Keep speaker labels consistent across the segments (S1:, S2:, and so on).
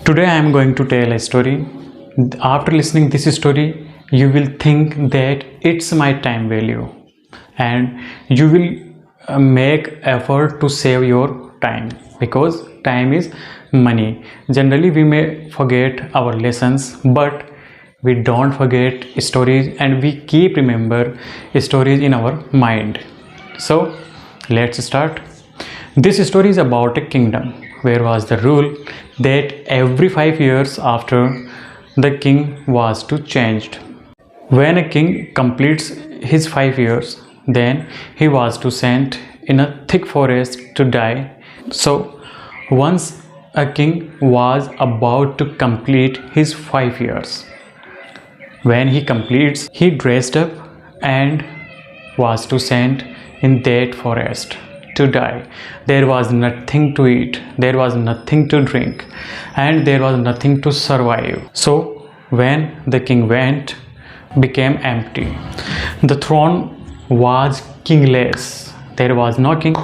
S1: Today I am going to tell a story. After listening this story, you will think that it's my time value and you will make effort to save your time because time is money. Generally we may forget our lessons, but we don't forget stories and we keep remember stories in our mind. So let's start. This story is about a kingdom where was the rule that every 5 years after the king was to changed. When a king completes his 5 years, then he was to sent in a thick forest to die. So once a king was about to complete his 5 years. When he completes, he dressed up and was to sent in that forest to die. There was nothing to eat, there was nothing to drink, and there was nothing to survive. So when the king went, became empty. The throne was kingless. There was no king.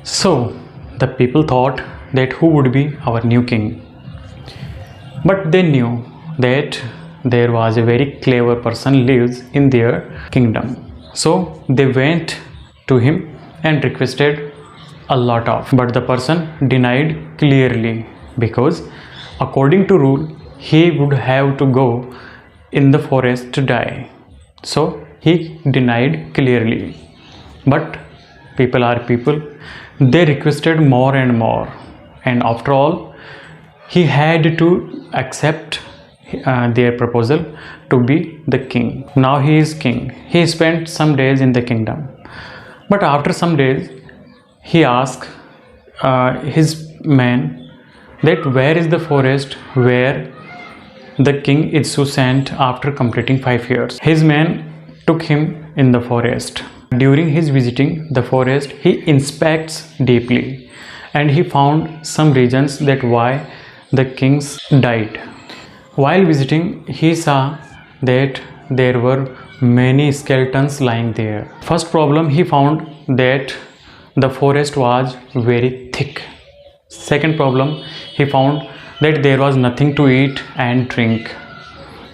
S1: So the people thought that who would be our new king. But they knew that there was a very clever person lives in their kingdom. So they went to him and requested a lot of, but the person denied clearly because according to rule he would have to go in the forest to die. So he denied clearly. But people are people. They requested more and more, and after all he had to accept their proposal to be the king. Now he is king. He spent some days in the kingdom. But after some days, he asked his men that where is the forest where the king is to sent after completing 5 years. His men took him in the forest. During his visiting the forest, he inspects deeply and he found some reasons that why the kings died. While visiting, he saw that there were many skeletons lying there. First problem, he found that the forest was very thick. Second problem, he found that there was nothing to eat and drink.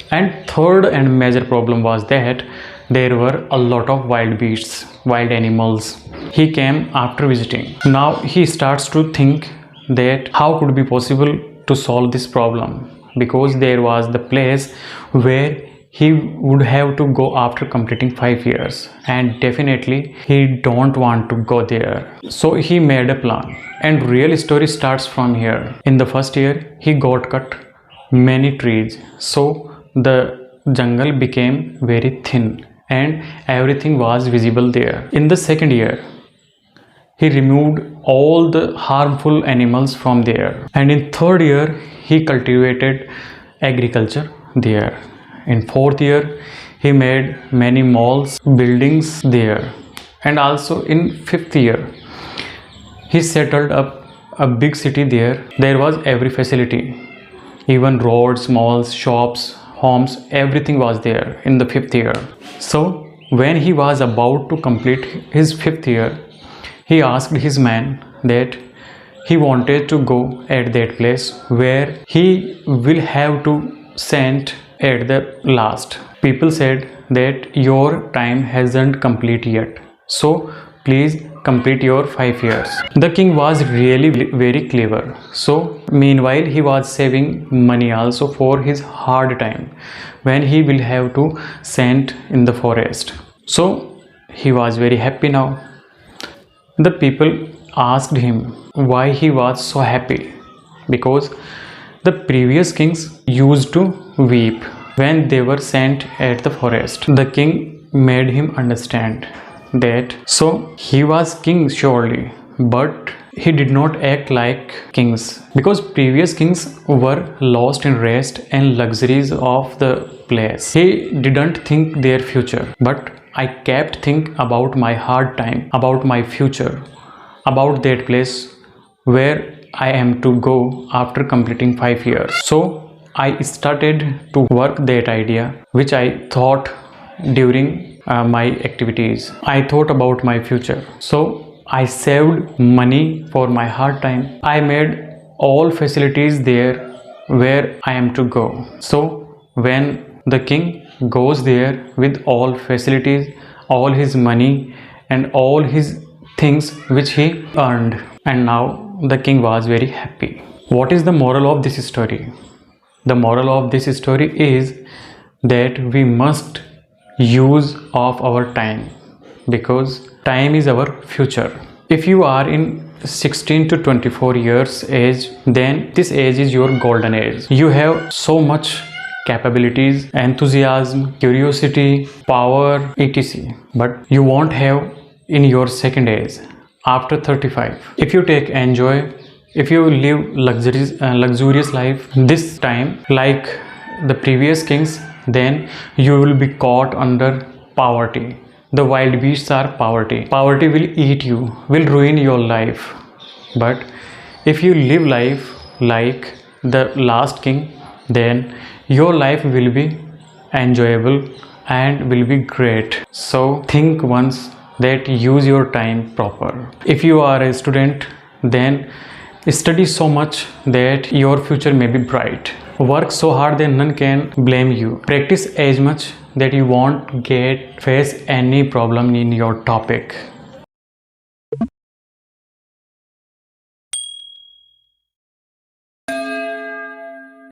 S1: And third and major problem was that there were a lot of wild beasts, wild animals. He came after visiting. Now he starts to think that how could be possible to solve this problem, because there was the place where he would have to go after completing 5 years, and definitely he don't want to go there. So he made a plan, and real story starts from here. In the first year he got cut many trees, so the jungle became very thin and everything was visible there. In the second year he removed all the harmful animals from there, and in third year he cultivated agriculture there. In fourth year he made many malls, buildings there, and also in fifth year he settled up a big city there. There was every facility, even roads, malls, shops, homes, everything was there in the fifth year. So when he was about to complete his fifth year, he asked his man that he wanted to go at that place where he will have to send at the last. People said that your time hasn't complete yet, so please complete your 5 years. The king was really very clever. So meanwhile he was saving money also for his hard time when he will have to send in the forest. So he was very happy now. The people asked him why he was so happy, because the previous kings used to weep when they were sent at the forest. The king made him understand that so he was king surely, but he did not act like kings, because previous kings were lost in rest and luxuries of the place. He didn't think their future, but I kept think about my hard time, about my future, about that place where I am to go after completing 5 years. So I started to work that idea which I thought during my activities. I thought about my future. So I saved money for my hard time. I made all facilities there where I am to go. So when the king goes there with all facilities, all his money and all his things which he earned, and now the king was very happy. What is the moral of this story? The moral of this story is that we must use of our time, because time is our future. If you are in 16 to 24 years age, then this age is your golden age. You have so much capabilities, enthusiasm, curiosity, power, etc. But you won't have in your second age after 35. If you take enjoy, if you live luxurious life this time like the previous kings, then you will be caught under poverty. The wild beasts are poverty. Poverty will eat you, will ruin your life. But if you live life like the last king, then your life will be enjoyable and will be great. So think once that use your time proper. If you are a student, then study so much that your future may be bright. Work so hard that none can blame you. Practice as much that you won't face any problem in your topic.